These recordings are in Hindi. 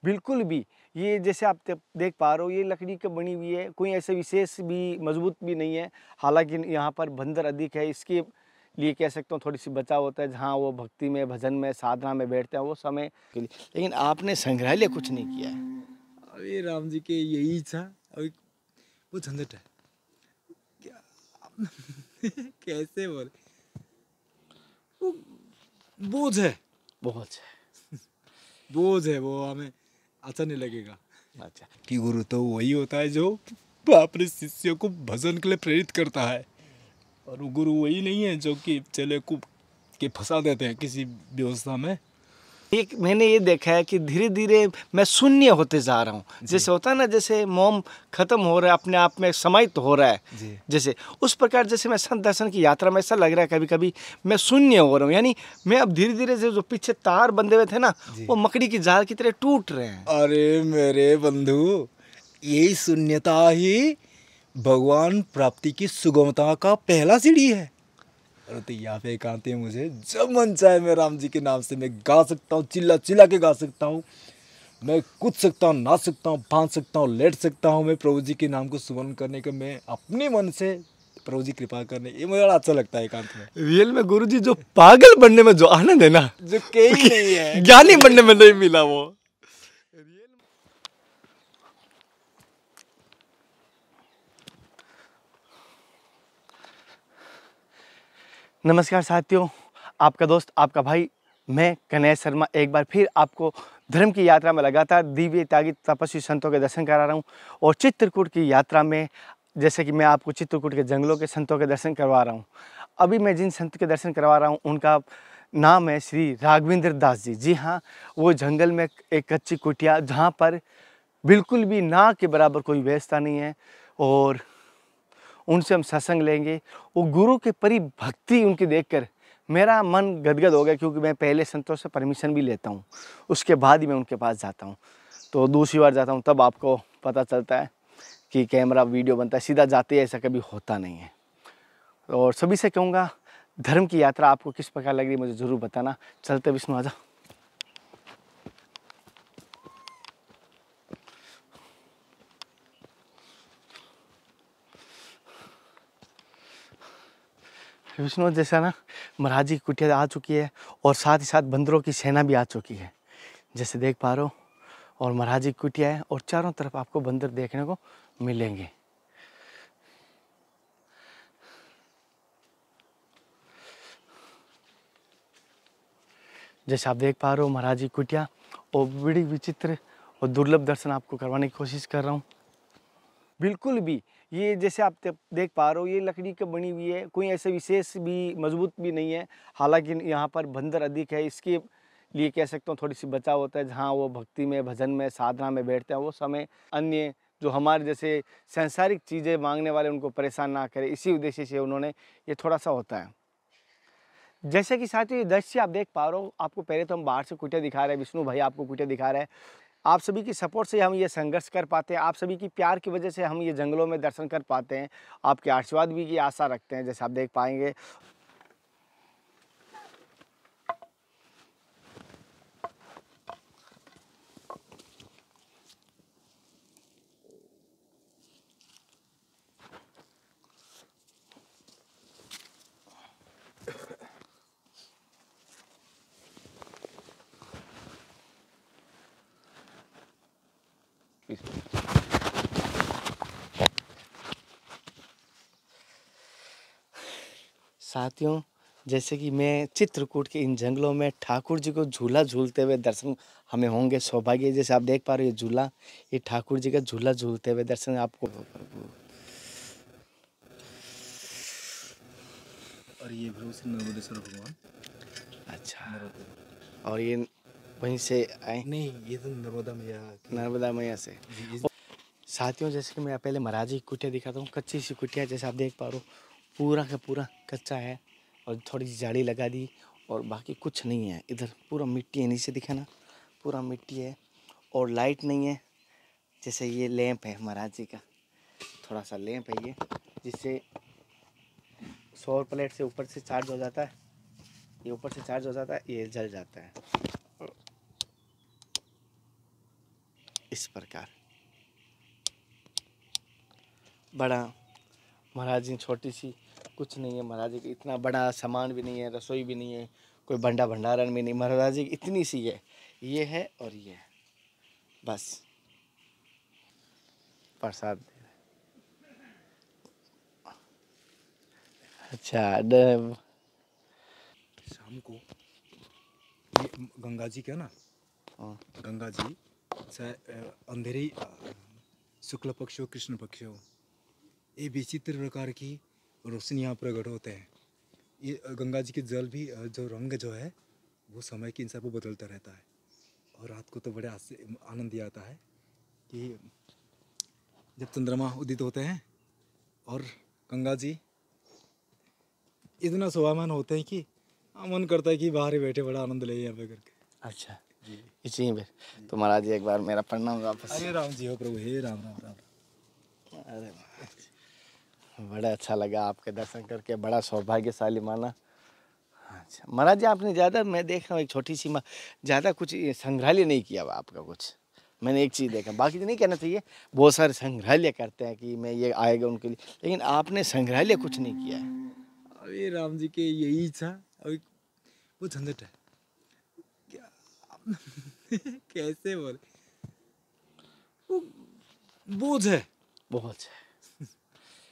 बिल्कुल भी। ये जैसे आप देख पा रहे हो, ये लकड़ी की बनी हुई है, कोई ऐसे विशेष भी मजबूत भी नहीं है। हालांकि यहाँ पर बंदर अधिक है, इसके लिए कह सकता हूँ थोड़ी सी बचाव होता है। जहाँ वो भक्ति में, भजन में, साधना में बैठते हैं वो समय के लिए। लेकिन आपने संग्रहालय कुछ नहीं किया है। अरे राम जी के यही था। अभी वो झंझट है क्या? कैसे बोले, वो बोझ है, बहुत बोझ है, वो हमें अच्छा नहीं लगेगा। अच्छा। कि गुरु तो वही होता है जो अपने शिष्यों को भजन के लिए प्रेरित करता है, और वो गुरु वही नहीं है जो कि चले को के फंसा देते हैं किसी व्यवस्था में। एक मैंने ये देखा है कि धीरे धीरे मैं शून्य होते जा रहा हूँ। जैसे होता है ना, जैसे मोम खत्म हो रहा है, अपने आप में समाहित हो रहा है जी। जैसे, उस प्रकार जैसे मैं संत दर्शन की यात्रा में ऐसा लग रहा है कभी कभी मैं शून्य हो रहा हूँ। यानी मैं अब धीरे धीरे से जो पीछे तार बंधे हुए थे ना, वो मकड़ी की जाल की तरह टूट रहे हैं। अरे मेरे बंधु, यही शून्यता ही भगवान प्राप्ति की सुगमता का पहला सीढ़ी है। अरे तो यहाँ पे एकांत में मुझे जब मन चाहे मैं राम जी के नाम से मैं गा सकता हूँ, चिल्ला चिल्ला के गा सकता हूँ, मैं कूद सकता हूँ, नाच सकता हूँ, भाग सकता हूँ, लेट सकता हूँ। मैं प्रभु जी के नाम को सुमरण करने का, मैं अपने मन से प्रभु जी कृपा करने, ये मुझे बड़ा अच्छा लगता है एकांत में। रियल में गुरुजी जो पागल बनने में जो आनंद है ना, जो कहीं नहीं है, ज्ञानी बनने में नहीं मिला वो। नमस्कार साथियों, आपका दोस्त, आपका भाई, मैं कन्हैया शर्मा एक बार फिर आपको धर्म की यात्रा में लगातार दिव्य त्यागी तपस्वी संतों के दर्शन करा रहा हूँ। और चित्रकूट की यात्रा में जैसे कि मैं आपको चित्रकूट के जंगलों के संतों के दर्शन करवा रहा हूँ। अभी मैं जिन संत के दर्शन करवा रहा हूँ उनका नाम है श्री राघवेंद्र दास जी। जी हाँ, वो जंगल में एक कच्ची कुटिया, जहाँ पर बिल्कुल भी ना के बराबर कोई व्यवस्था नहीं है, और उनसे हम सत्संग लेंगे। वो गुरु के परी भक्ति उनकी देखकर मेरा मन गदगद हो गया, क्योंकि मैं पहले संतों से परमिशन भी लेता हूँ, उसके बाद ही मैं उनके पास जाता हूँ। तो दूसरी बार जाता हूँ तब आपको पता चलता है कि कैमरा वीडियो बनता है, सीधा जाते ही ऐसा कभी होता नहीं है। और सभी से कहूँगा, धर्म की यात्रा आपको किस प्रकार लग रही है मुझे ज़रूर बताना। चलते विष्णु, आजा। विष्णु, जैसा ना महाराज जी की कुटिया आ चुकी है, और साथ ही साथ बंदरों की सेना भी आ चुकी है, जैसे देख पा रहे हो। और महाराज जी की कुटिया है, और चारों तरफ आपको बंदर देखने को मिलेंगे। जैसे आप देख पा रहे हो महाराज जी की कुटिया, और बड़ी विचित्र और दुर्लभ दर्शन आपको करवाने की कोशिश कर रहा हूँ। बिल्कुल भी। ये जैसे आप देख पा रहे हो, ये लकड़ी की बनी हुई है, कोई ऐसे विशेष भी मजबूत भी नहीं है। हालांकि यहाँ पर बंदर अधिक है, इसके लिए कह सकता हूँ थोड़ी सी बचाव होता है। जहाँ वो भक्ति में, भजन में, साधना में बैठते हैं वो समय अन्य जो हमारे जैसे सांसारिक चीज़ें मांगने वाले उनको परेशान ना करे, इसी उद्देश्य से उन्होंने ये थोड़ा सा होता है। जैसे कि साथियों, ये दृश्य आप देख पा रहे हो, आपको पहले तो हम बाहर से कुटिया दिखा रहे हैं, विष्णु भाई आपको कुटिया दिखा रहे हैं। आप सभी की सपोर्ट से हम ये संघर्ष कर पाते हैं, आप सभी की प्यार की वजह से हम ये जंगलों में दर्शन कर पाते हैं। आपके आशीर्वाद भी की आशा रखते हैं, जैसे आप देख पाएंगे। साथियों, जैसे कि मैं चित्रकूट के इन जंगलों में ठाकुर जी को झूला झूलते हुए दर्शन हमें होंगे सौभाग्य। जैसे आप देख पा रहे हो, ये झूला, ये ठाकुर जी का झूला झूलते हुए दर्शन आपको। और ये नर्मदेश्वर भगवान। अच्छा। और ये वहीं से आए? नहीं, ये तो नर्मदा मैया, नर्मदा मैया से। जी। साथियों, जैसे कि मैं पहले महाराज जी की कुटिया दिखाता हूँ, कच्ची सी कुटिया, जैसे आप देख पा रहे हो, पूरा का पूरा कच्चा है, और थोड़ी सी जाली लगा दी, और बाकी कुछ नहीं है। इधर पूरा मिट्टी है, नीचे दिखा ना, पूरा मिट्टी है, और लाइट नहीं है। जैसे ये लैंप है महाराज जी का, थोड़ा सा लैंप है ये, जिससे सौर प्लेट से ऊपर से चार्ज हो जाता है, ये ऊपर से चार्ज हो जाता है, ये जल जाता है। इस प्रकार। बड़ा महाराज जी छोटी सी कुछ नहीं है, महाराज जी की इतना बड़ा सामान भी नहीं है, रसोई भी नहीं है, कोई भंडा भंडारण भी नहीं, महाराज जी की इतनी सी है, ये है और ये है, बस प्रसाद दे रहे। अच्छा शाम को ये गंगा जी क्या ना, हाँ, गंगा जी चाहे अंधेरी शुक्ल पक्ष हो कृष्ण पक्ष हो, ये विचित्र प्रकार की रोशनियाँ प्रकट होते हैं। ये गंगा जी के जल भी जो रंग जो है वो समय के हिसाब से बदलता रहता है। और रात को तो बड़े आनंद आता है कि जब चंद्रमा उदित होते हैं और गंगा जी इतना शोभामान होते हैं कि मन करता है कि बाहर ही बैठे बड़ा आनंद ले यहाँ पे करके। अच्छा जी इसी में तो महाराज जी एक बार मेरा प्रणाम वापस। अरे राम जी हो प्रभु, हे राम राम राम। अरे महाराज जी, बड़ा अच्छा लगा आपके दर्शन करके, बड़ा सौभाग्यशाली माना। अच्छा महाराज जी आपने ज़्यादा, मैं देख रहा हूँ एक छोटी सी ज़्यादा कुछ संग्रहालय नहीं किया हुआ आपका कुछ, मैंने एक चीज़ देखा, बाकी तो नहीं कहना चाहिए, बहुत सारे संग्रहालय करते हैं कि मैं ये आएगा उनके लिए, लेकिन आपने संग्रहालय कुछ नहीं किया है। अरे राम जी के यही था, अभी वो झंझट है क्या कैसे बोले, वो बोझ है, बहुत है।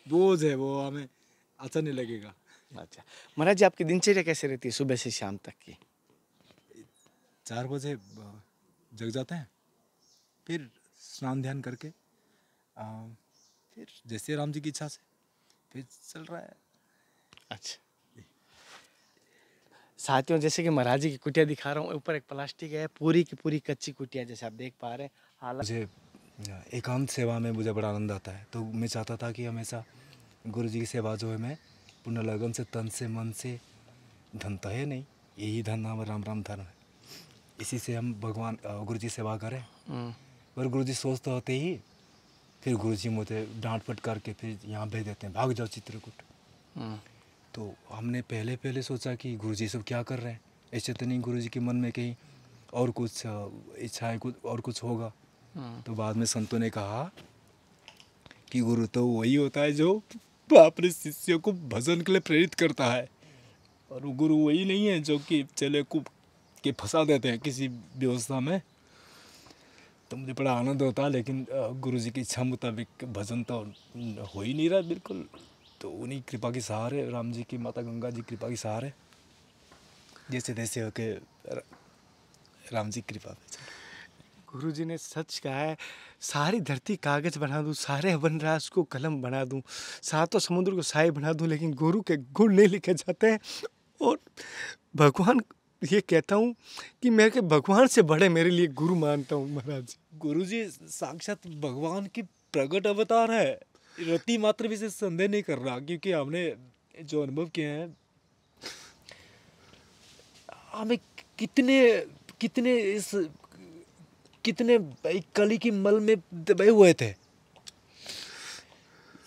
बोझ है, वो हमें अच्छा नहीं लगेगा। अच्छा महाराज जी आपकी दिनचर्या कैसे रहती है सुबह से शाम तक की? 4 बजे जग जाते हैं, फिर स्नान ध्यान करके फिर जैसे राम जी की इच्छा से फिर चल रहा है। अच्छा साथियों, जैसे कि महाराज जी की कुटिया दिखा रहा हूँ, ऊपर एक प्लास्टिक है, पूरी की पूरी कच्ची कुटिया जैसे आप देख पा रहे हैं। हालांकि मुझे एकांत सेवा में मुझे बड़ा आनंद आता है, तो मैं चाहता था कि हमेशा गुरु जी की सेवा जो है मैं पूर्ण लगन से, तन से, मन से, धन तो है नहीं, यही धन हमारा राम राम धर्म है, इसी से हम भगवान गुरु जी सेवा करें। पर गुरु जी सोच तो होते ही फिर गुरु जी मुझे डांट पट करके फिर यहाँ भेज देते हैं, भाग जाओ चित्रकूट। तो हमने पहले पहले सोचा कि गुरु जी सब क्या कर रहे हैं, ऐसे तो नहीं गुरु जी के मन में कहीं और कुछ इच्छाएं कुछ और कुछ होगा। तो बाद में संतों ने कहा कि गुरु तो वही होता है जो अपने शिष्यों को भजन के लिए प्रेरित करता है, और वो गुरु वही नहीं है जो कि चले को के फंसा देते हैं किसी व्यवस्था में। तो मुझे बड़ा आनंद होता है, लेकिन गुरु जी की इच्छा मुताबिक भजन तो हो ही नहीं रहा बिल्कुल। तो उन्हीं कृपा की सहारे, राम जी की, माता गंगा जी कृपा की सहारे जैसे तैसे होके राम जी कृपा पे चल। गुरु जी ने सच कहा है, सारी धरती कागज बना दूं, सारे वनराज को कलम बना दूं, सातों समुद्र को साए बना दूं, लेकिन गुरु के गुण नहीं लिखे जाते हैं। और भगवान, ये कहता हूँ कि मैं के भगवान से बड़े मेरे लिए गुरु मानता हूँ महाराज जी। गुरु जी साक्षात भगवान की प्रकट अवतार है, रति मात्र भी से संदेह नहीं कर रहा, क्योंकि हमने जो अनुभव किए हैं, हमें कितने कितने इस कितने कली की मल में दबे हुए थे।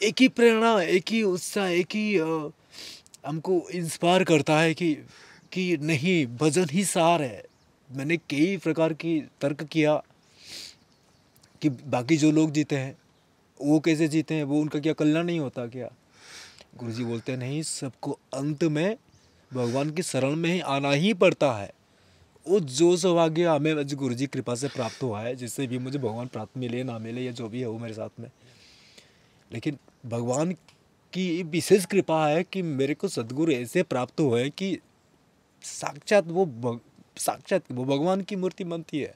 एक ही प्रेरणा, एक ही उत्साह, एक ही हमको इंस्पायर करता है कि नहीं, भजन ही सार है। मैंने कई प्रकार की तर्क किया कि बाकी जो लोग जीते हैं वो कैसे जीते हैं, वो उनका क्या कल्याण नहीं होता क्या? गुरुजी बोलते हैं नहीं, सबको अंत में भगवान की शरण में ही आना ही पड़ता है। वो जो सौभाग्य हमें गुरु जी कृपा से प्राप्त हुआ है, जिससे भी मुझे भगवान प्राप्त मिले ना मिले या जो भी है वो मेरे साथ में, लेकिन भगवान की विशेष कृपा है कि मेरे को सद्गुरु ऐसे प्राप्त हुए कि साक्षात वो भगवान की मूर्ति बनती है।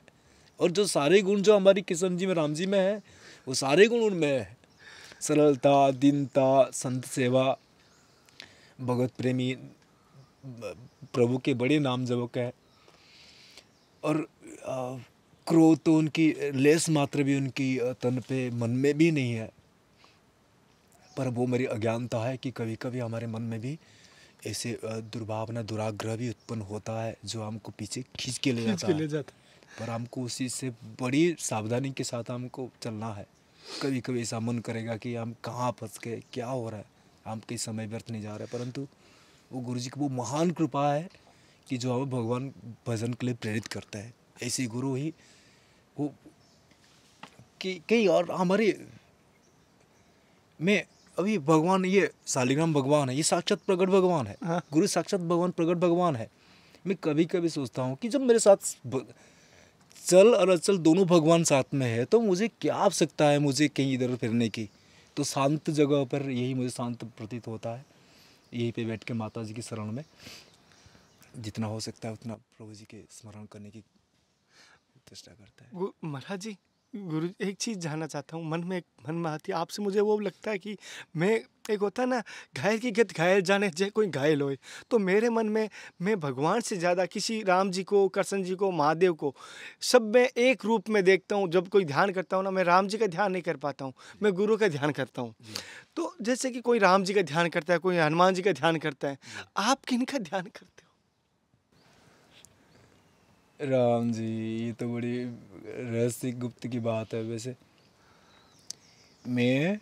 और जो सारे गुण जो हमारी किशन जी में, राम जी में है, वो सारे गुण उनमें है। सरलता, दीनता, संत सेवा, भगवत प्रेमी, प्रभु के बड़े नाम जपक है। और क्रोध तो उनकी लेस मात्र भी उनकी तन पे, मन में भी नहीं है। पर वो मेरी अज्ञानता है कि कभी कभी हमारे मन में भी ऐसे दुर्भावना, दुराग्रह भी उत्पन्न होता है जो हमको पीछे खींच के ले जाता है। पर हमको उसी से बड़ी सावधानी के साथ हमको चलना है। कभी कभी ऐसा मन करेगा कि हम कहाँ फंस गए, क्या हो रहा है, हम कहीं समय व्यर्थ नहीं जा रहे, परंतु वो गुरु जी की वो महान कृपा है कि जो हमें भगवान भजन के लिए प्रेरित करता है। ऐसे गुरु ही वो कि कई और हमारे में अभी भगवान, ये शालिग्राम भगवान है, ये साक्षात प्रकट भगवान है। हाँ। गुरु साक्षात भगवान प्रकट भगवान है। मैं कभी कभी सोचता हूँ कि जब मेरे साथ चल और अचल दोनों भगवान साथ में है तो मुझे क्या आवश्यकता है मुझे कहीं इधर फिरने की। तो शांत जगह पर यही मुझे शांत प्रतीत होता है, यहीं पे बैठ के माता जी की शरण में जितना हो सकता है उतना प्रभु जी के स्मरण करने की चेष्टा करता है। महाराज जी, गुरु एक चीज़ जानना चाहता हूँ, मन में आती है आपसे, मुझे वो लगता है कि मैं, एक होता है ना घायल की गत घायल जाने जे कोई घायल होए, तो मेरे मन में मैं भगवान से ज़्यादा किसी राम जी को, कृष्ण जी को, महादेव को सब में एक रूप में देखता हूँ। जब कोई ध्यान करता हूँ ना, मैं राम जी का ध्यान नहीं कर पाता हूँ, मैं गुरु का ध्यान करता हूँ। तो जैसे कि कोई राम जी का ध्यान करता है, कोई हनुमान जी का ध्यान करता है, आप किन का ध्यान करते हो? राम जी, ये तो बड़ी रहस्य गुप्त की बात है। वैसे मैं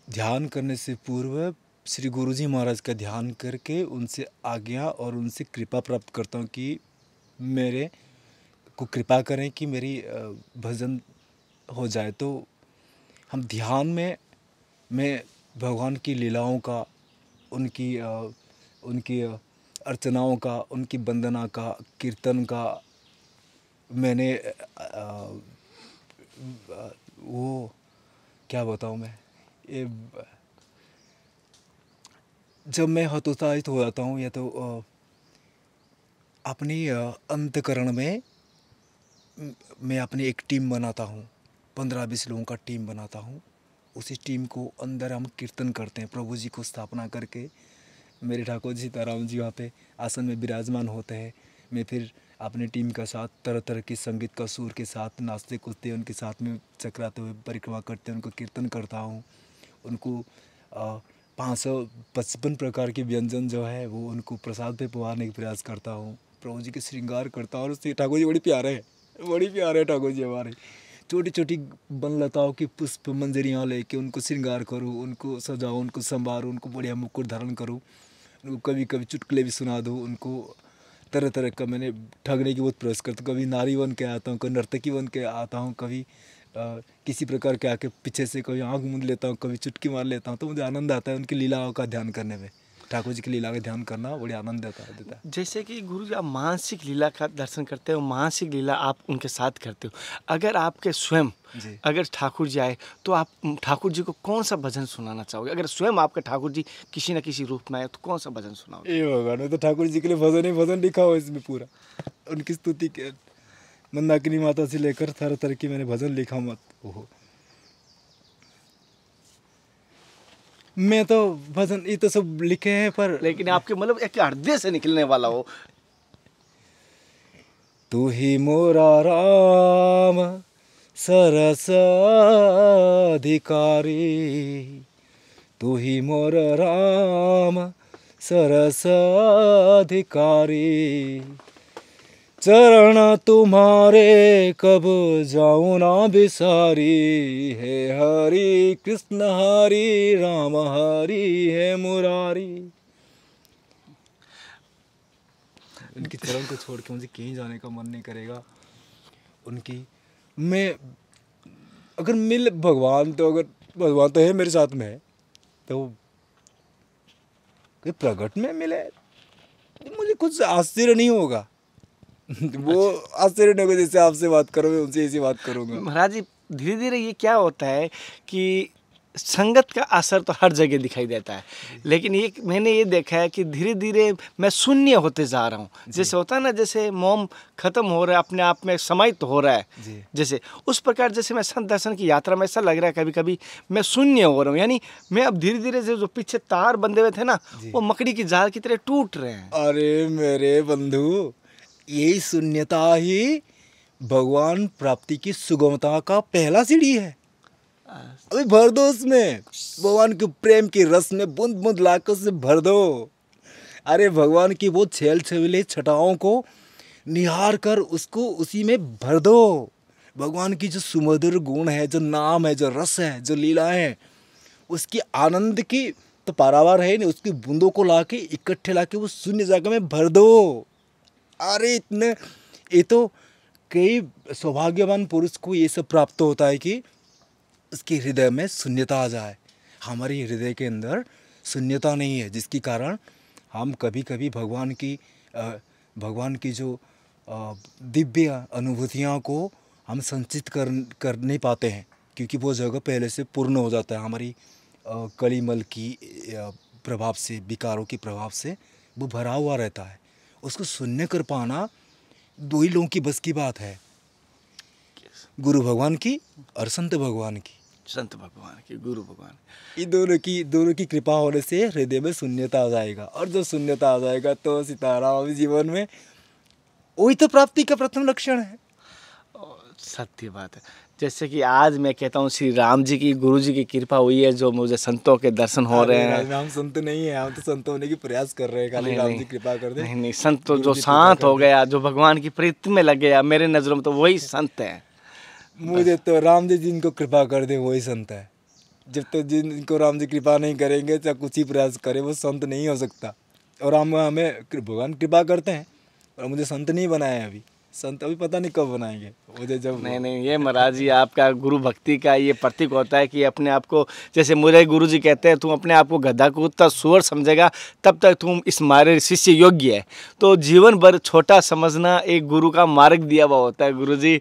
ध्यान करने से पूर्व श्री गुरु जी महाराज का ध्यान करके उनसे आज्ञा और उनसे कृपा प्राप्त करता हूँ कि मेरे को कृपा करें कि मेरी भजन हो जाए। तो हम ध्यान में मैं भगवान की लीलाओं का, उनकी अर्चनाओं का, उनकी वंदना का, कीर्तन का मैंने वो क्या बताऊँ मैं, ये जब मैं हतोत्साहित हो जाता हूँ या तो अपनी अंतकरण में मैं अपनी एक टीम बनाता हूँ, 15-20 लोगों का टीम बनाता हूँ। उसी टीम को अंदर हम कीर्तन करते हैं, प्रभु जी को स्थापना करके। मेरे ठाकुर जी सीताराम जी वहाँ पे आसन में विराजमान होते हैं। मैं फिर अपनी टीम का साथ तरह तरह के संगीत का सुर के साथ नाचते कूदते उनके साथ में चकराते हुए परिक्रमा करते हैं, उनको कीर्तन करता हूँ। उनको 555 प्रकार के व्यंजन जो है वो उनको प्रसाद पे पवाने का प्रयास करता हूँ। प्रभु जी के श्रृंगार करता हूँ। और उससे ठाकुर जी बड़ी प्यारे हैं, बड़ी प्यारे ठाकुर जी हमारे। छोटी छोटी बनलताओं की पुष्प मंजरियाँ लेके उनको श्रृंगार करूँ, उनको सजाऊँ, उनको संवारूँ, उनको बढ़िया मुकुट धारण करूँ, उनको कभी कभी चुटकुले भी सुना दूँ। उनको तरह तरह का मैंने ठगने की बहुत प्रयास करता हूँ। कभी नारी बन के आता हूँ, कभी नर्तकी बन के आता हूँ, कभी किसी प्रकार के आके पीछे से कभी आँख मूंद लेता हूँ, कभी चुटकी मार लेता हूँ। तो मुझे आनंद आता है उनकी लीलाओं का ध्यान करने में। ठाकुर जी की लीला का ध्यान करना बड़ी आनंद देता है। जैसे कि गुरु जी, आप मानसिक लीला का दर्शन करते हो, मानसिक लीला आप उनके साथ करते हो। अगर आपके स्वयं जी। अगर ठाकुर जी आए तो आप ठाकुर जी को कौन सा भजन सुनाना चाहोगे? अगर स्वयं आपके ठाकुर जी किसी न किसी रूप में आए तो कौन सा भजन सुनाओगे? ये भगवान, मैं तो ठाकुर जी के लिए भजन ही भजन लिखा हुआ इसमें पूरा। उनकी स्तुति के मंदाकिनी माता से लेकर तरह तरह की मैंने भजन लिखा मत। ओहो, मैं तो भजन ये तो सब लिखे हैं पर लेकिन आपके मतलब एक हृदय से निकलने वाला हो। तू ही मोरा राम सरस अधिकारी, तू ही मोर राम सरस अधिकारी, चरण तुम्हारे कब जाऊँ ना बिसारी, है हरि कृष्ण हरि राम हरि है मुरारी। उनकी चरण को छोड़ के मुझे कहीं जाने का मन नहीं करेगा। उनकी मैं अगर मिल भगवान तो, अगर भगवान तो है मेरे साथ में है तो कोई प्रकट में मिले मुझे कुछ आश्चर्य नहीं होगा। वो आश्चर्य नहीं होगा, जैसे आपसे बात करो मैं उनसे ऐसी बात करूँगा। महाराज जी, धीरे धीरे ये क्या होता है कि संगत का असर तो हर जगह दिखाई देता है, लेकिन ये मैंने ये देखा है कि धीरे धीरे मैं शून्य होते जा रहा हूँ। जैसे होता है ना, जैसे मोम खत्म हो रहा है, अपने आप में समाहित हो रहा है, जैसे उस प्रकार जैसे मैं संत दर्शन की यात्रा में ऐसा लग रहा है कभी कभी मैं शून्य हो रहा हूँ। यानी मैं अब धीरे धीरे जो पीछे तार बंधे हुए थे ना, वो मकड़ी की जाल की तरह टूट रहे हैं। अरे मेरे बंधु, यही शून्यता ही भगवान प्राप्ति की सुगमता का पहला सीढ़ी है। अभी भर दो उसमें, भगवान के प्रेम के रस में बूंद बूंद लाकर उसे भर दो। अरे भगवान की वो छेल छबीले छटाओं को निहार कर उसको उसी में भर दो। भगवान की जो सुमधुर गुण है, जो नाम है, जो रस है, जो लीला है, उसकी आनंद की तो पारावार है नहीं। उसकी बूंदों को लाके इकट्ठे लाके वो शून्य जगह में भर दो। अरे इतने, ये तो कई सौभाग्यवान पुरुष को ये सब प्राप्त होता है कि उसके हृदय में शून्यता आ जाए। हमारे हृदय के अंदर शून्यता नहीं है, जिसके कारण हम कभी कभी भगवान की जो दिव्य अनुभूतियों को हम संचित कर नहीं पाते हैं, क्योंकि वो जगह पहले से पूर्ण हो जाता है। हमारी कलिमल की प्रभाव से, विकारों के प्रभाव से वो भरा हुआ रहता है। उसको शून्य कर पाना दो ही लोगों की बस की बात है, गुरु भगवान की और संत भगवान की। संत भगवान की, गुरु भगवान, ये दोनों की कृपा होने से हृदय में शून्यता आ जाएगा, और जब शून्यता आ जाएगा तो सीताराम जीवन में वही तो प्राप्ति का प्रथम लक्षण है। सत्य बात है। जैसे कि आज मैं कहता हूँ श्री राम जी की, गुरु जी की कृपा हुई है, जो मुझे संतों के दर्शन हो रहे हैं। हम संत नहीं है, हम तो संत होने की प्रयास कर रहे हैं, खाली राम जी कृपा कर दे। नहीं, संत तो जो शांत हो गया, जो भगवान की प्रीति में लग गया, मेरे नजरों में तो वही संत है। मुझे तो राम जी जिनको कृपा कर दे वही संत है। जब तक जिनको राम जी कृपा नहीं करेंगे, चाहे कुछ ही प्रयास करे, वो संत नहीं हो सकता। और हमें भगवान कृपा करते हैं, और मुझे संत नहीं बनाया अभी। संत अभी पता नहीं कब बनाएंगे मुझे। जब नहीं, ये महाराज जी आपका गुरु भक्ति का ये प्रतीक होता है कि अपने आप को, जैसे मुझे गुरु जी कहते हैं, तुम अपने आप को गधा कुत्ता सुअर समझेगा तब तक तुम इस मारे शिष्य योग्य है। तो जीवन भर छोटा समझना एक गुरु का मार्ग दिया हुआ होता है। गुरु जी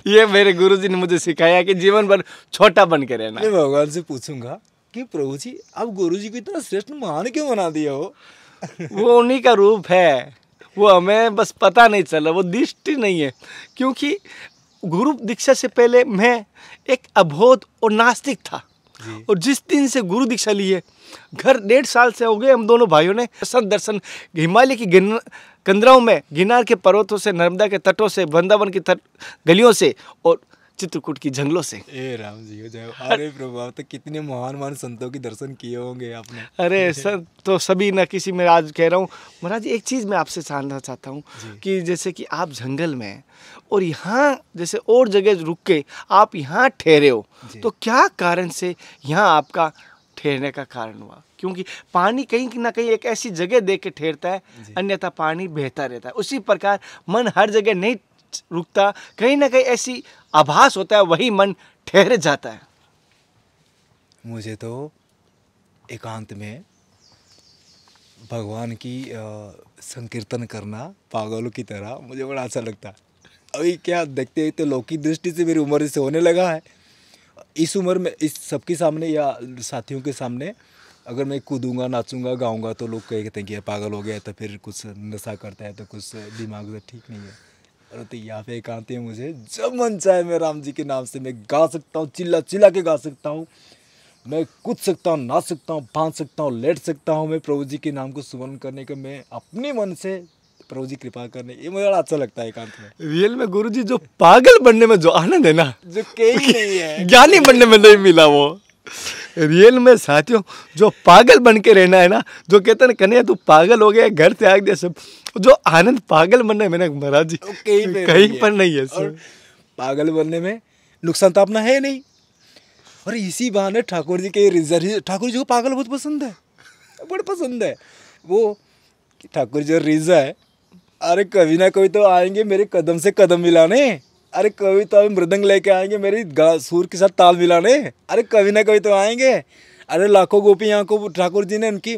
ये मेरे गुरु जी ने मुझे सिखाया कि जीवन भर छोटा बन के रहना। मैं भगवान से पूछूंगा कि प्रभु जी, आप गुरु जी को इतना श्रेष्ठ महान क्यों बना दिया हो? वो उन्हीं का रूप है, वो हमें बस पता नहीं चला, वो दृष्टि नहीं है। क्योंकि गुरु दीक्षा से पहले मैं एक अबोध और नास्तिक था, और जिस दिन से गुरु दीक्षा ली है, घर 1.5 साल से हो गए, हम दोनों भाइयों ने संत दर्शन हिमालय की कंदराओं में, गिरनार के पर्वतों से, नर्मदा के तटों से, वृंदावन की गलियों से, और चित्रकूट की जंगलों से। ए राम जी हो जाओ। अरे प्रभु, आप तो कितने महान संतों के दर्शन किए होंगे आपने। अरे सर, तो सभी न किसी में आज कह रहा हूँ। महाराज एक चीज़ मैं आपसे जानना चाहता हूँ कि जैसे कि आप जंगल में और यहाँ जैसे और जगह रुक के आप यहाँ ठहरे हो, तो क्या कारण से यहाँ आपका ठहरने का कारण हुआ? क्योंकि पानी कहीं ना कहीं एक ऐसी जगह देख के ठहरता है, अन्यथा पानी बहता रहता है। उसी प्रकार मन हर जगह नहीं रुकता, कहीं ना कहीं ऐसी आभास होता है, वही मन ठहर जाता है। मुझे तो एकांत में भगवान की संकीर्तन करना पागलों की तरह मुझे बड़ा अच्छा लगता है। अभी क्या देखते हैं तो लौकिक दृष्टि से मेरी उम्र से होने लगा है। इस उम्र में इस सबके सामने या साथियों के सामने अगर मैं कूदूंगा, नाचूंगा, गाऊंगा तो लोग कहते हैं कि पागल हो गया है, तो फिर कुछ नशा करता है, तो कुछ दिमाग से ठीक नहीं है। और तो यहाँ पे एकांत में मुझे जब मन चाहे मैं राम जी के नाम से मैं गा सकता हूँ, चिल्ला चिल्ला के गा सकता हूँ, मैं कूद सकता हूँ, नाच सकता हूँ, भाग सकता हूँ, लेट सकता हूँ। मैं प्रभु जी के नाम को सुमरण करने का, मैं अपने मन से प्रभु जी कृपा करने, ये मुझे बड़ा अच्छा लगता है एकांत में। रियल में गुरु जी जो पागल बनने में जो आनंद है ना, जो कहीं नहीं है, ज्ञानी बनने में नहीं मिला। वो रियल में साथियों, जो पागल बन के रहना है ना, जो कहते हैं कन्हैया तू पागल हो गया, घर त्याग दिया सब, जो आनंद पागल बनने में ना महाराज जी कहीं पर नहीं है। और पागल बनने में नुकसान तो अपना है नहीं। और इसी बहाने ठाकुर जी के रिजर्व, ठाकुर जी को पागल बहुत पसंद है, बड़ा पसंद है। वो ठाकुर जी रिजा है, अरे कभी ना कभी तो आएंगे मेरे कदम से कदम मिलाने, अरे कभी तो अभी मृदंग लेके आएंगे मेरी सुर के साथ ताल मिलाने, अरे कभी ना कभी तो आएंगे। अरे लाखों गोपियाँ को ठाकुर जी ने उनकी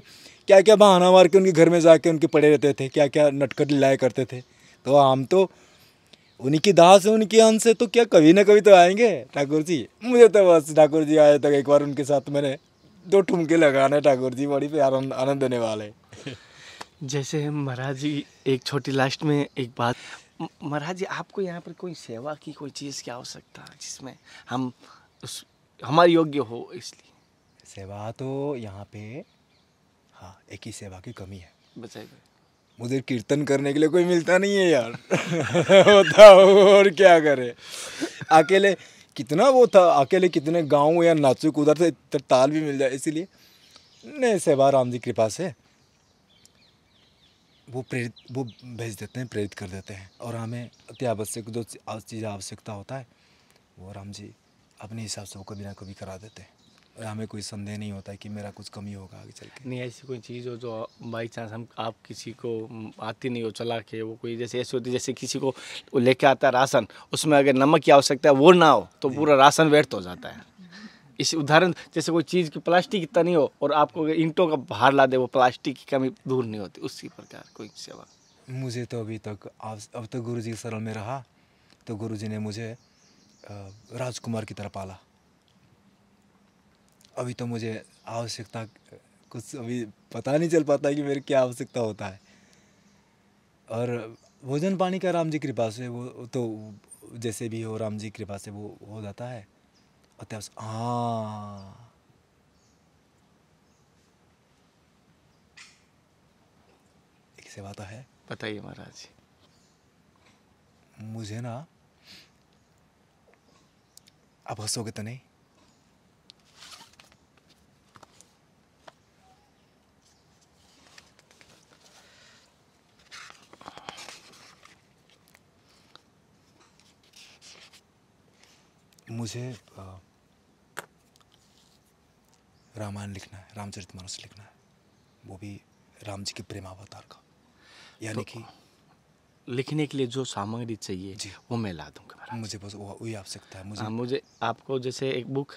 क्या क्या बहाना मार के उनके घर में जाके उनके पड़े रहते थे, क्या क्या नटखट लीलाएँ करते थे। तो हम तो उन्हीं की दास है, उनकी अंश है, तो क्या कभी ना कभी तो आएंगे ठाकुर जी। मुझे तो बस ठाकुर जी आए तक एक बार उनके साथ मैंने 2 ठुमके लगाने, ठाकुर जी बड़ी प्यार आनंद देने वाले। जैसे महाराज जी एक छोटी लास्ट में एक बात, महाराज जी आपको यहाँ पर कोई सेवा की कोई चीज़ की आवश्यकता है जिसमें हम हमारे योग्य हो? इसलिए सेवा तो यहाँ पे, हाँ, एक ही सेवा की कमी है। बताइए। मुझे कीर्तन करने के लिए कोई मिलता नहीं है यार। बताओ और क्या करे। अकेले कितना वो था, अकेले कितने गाँव या नाचू कूदा थे, ताल भी मिल जाए, इसीलिए नहीं, सेवा राम जी कृपा से वो भेज देते हैं, प्रेरित कर देते हैं। और हमें अति आवश्यक जो चीज़ आवश्यकता होता है वो राम जी अपने हिसाब से वो कभी ना कभी करा देते हैं। हमें कोई संदेह नहीं होता है कि मेरा कुछ कमी होगा आगे चल के। नहीं ऐसी कोई चीज़ हो जो बाई चांस हम आप किसी को आती नहीं हो चला के, वो कोई जैसे ऐसी होती है जैसे किसी को वो लेके आता है राशन, उसमें अगर नमक की आवश्यकता है वो ना हो तो पूरा राशन व्यर्थ हो जाता है। इस उदाहरण जैसे कोई चीज़ की प्लास्टिक इतना नहीं हो और आपको अगर ईंटों का भार ला दे, वो प्लास्टिक की कमी दूर नहीं होती, उसी प्रकार कोई सेवा। मुझे तो अभी तक अब तक गुरुजी के शरण में रहा तो गुरुजी ने मुझे राजकुमार की तरह पाला। अभी तो मुझे आवश्यकता कुछ अभी पता नहीं चल पाता कि मेरी क्या आवश्यकता होता है। और भोजन पानी का राम जी कृपा से वो तो जैसे भी हो राम जी कृपा से वो हो जाता है। हाँ, एक सेवा तो है। बताइए महाराज। मुझे ना, आप हंसोगे तो नहीं? मुझे रामायण लिखना है, रामचरितमानस लिखना है, वो भी राम जी के प्रेमावतार का। यानी कि लिखने के लिए जो सामग्री चाहिए वो मैं ला दूंगा महाराज। मुझे बस वही आवश्यकता है। मुझे मुझे आपको जैसे एक बुक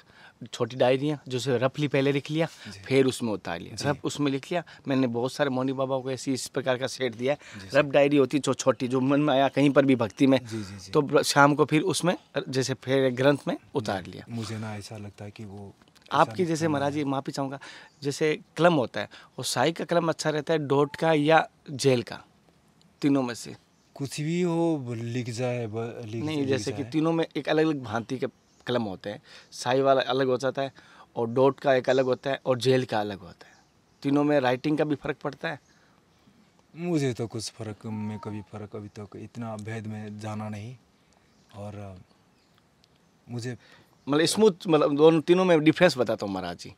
छोटी डायरियाँ जो रफली पहले लिख लिया, फिर उसमें उतार लिया, रफ उसमें लिख लिया। मैंने बहुत सारे मौनी बाबा को ऐसी इस प्रकार का सेट दिया है। रफ डायरी होती जो छोटी, जो मन में आया कहीं पर भी भक्ति में, तो शाम को फिर उसमें जैसे फिर ग्रंथ में उतार लिया। मुझे ना ऐसा लगता है कि वो आपकी जैसे महाराज जी माफ़ी चाहूँगा, जैसे कलम होता है वो साई का कलम अच्छा रहता है, डॉट का या जेल का, तीनों में से कुछ भी हो लिख जाए नहीं, जैसे कि तीनों में एक अलग अलग भांति के कलम होते हैं। साई वाला अलग हो जाता है और डॉट का एक अलग होता है और जेल का अलग होता है। तीनों में राइटिंग का भी फर्क पड़ता है। मुझे तो कुछ फर्क में कभी फर्क अभी तक इतना भेद में जाना नहीं। और मुझे मतलब स्मूथ, मतलब दोनों तीनों में डिफरेंस बताता हूँ महाराज जी।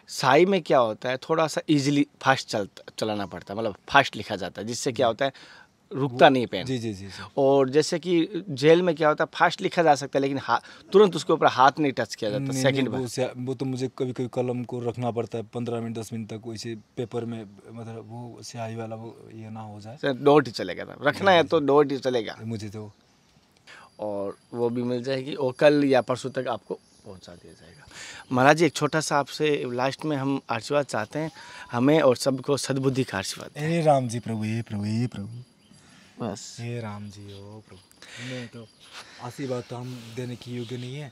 साई में क्या होता है, थोड़ा सा इजीली फास्ट चलाना पड़ता है, मतलब फास्ट लिखा जाता है, जिससे क्या होता है रुकता नहीं पेन। जी। और जैसे कि जेल में क्या होता है, फास्ट लिखा जा सकता है लेकिन तुरंत उसके ऊपर हाथ नहीं टच किया जाता सेकंड में। वो तो मुझे कभी कभी कलम को रखना पड़ता है 15 मिनट 10 मिनट तक, वैसे पेपर में, मतलब वो स्याही वाला वो ये ना हो जाए। डॉट ही चलेगा था, रखना है तो डॉट ही चलेगा मुझे तो। और वो भी मिल जाएगी और कल या परसों तक आपको पहुंचा दिया जाएगा। महाराज जी एक छोटा सा आपसे लास्ट में हम आशीर्वाद चाहते हैं, हमें और सबको सद्बुद्धि का आशीर्वाद। हे राम जी प्रभु, हे प्रभु, हे प्रभु, बस हे राम जी हो प्रभु। मैं तो आशीर्वाद तो हम देने की योग्य नहीं है,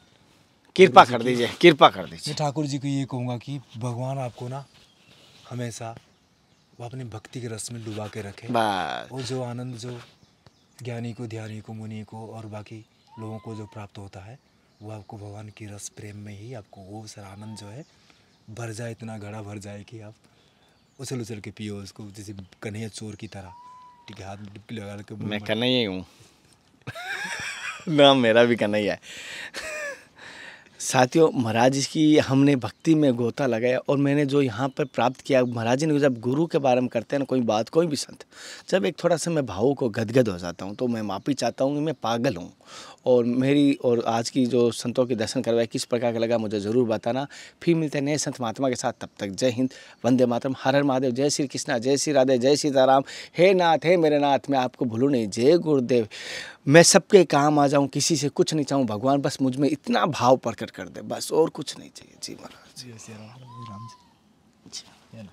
कृपा कर दीजिए, कृपा कर दीजिए। मैं ठाकुर जी को ये कहूँगा कि भगवान आपको ना हमेशा वो अपनी भक्ति के रस में डुबा के रखे। बस और जो आनंद जो ज्ञानी को, ध्यानी को, मुनि को और बाकी लोगों को जो प्राप्त होता है, वो आपको भगवान की रस प्रेम में ही आपको वो सारा आनंद जो है भर जाए, इतना घड़ा भर जाए कि आप उछल उछल के पियो उसको, जैसे कन्हैया चोर की तरह। ठीक है, हाथ में डुबकी लगा के। मैं कन्हैया ही हूँ नाम मेरा भी कन्हैया है। साथियों, महाराज जी की हमने भक्ति में गोता लगाया और मैंने जो यहाँ पर प्राप्त किया, महाराज जी ने जब गुरु के बारे में करते हैं ना कोई बात, कोई भी संत, जब एक थोड़ा सा मैं भावों को गदगद हो जाता हूँ तो मैं माफ़ी चाहता हूँ कि मैं पागल हूँ। और मेरी और आज की जो संतों के दर्शन करवाए किस प्रकार का लगा मुझे ज़रूर बताना। फिर मिलते हैं नए संत महात्मा के साथ, तब तक जय हिंद, वंदे मातरम, हर हर महादेव, जय श्री कृष्णा, जय श्री राधे, जय सीताराम। हे नाथ, हे मेरे नाथ, मैं आपको भूलूँ नहीं, जय गुरुदेव। मैं सबके काम आ जाऊँ, किसी से कुछ नहीं चाहूँ, भगवान बस मुझ में इतना भाव प्रकट कर दे, बस और कुछ नहीं चाहिए। जी महाराज। जय श्री राम। राम जी।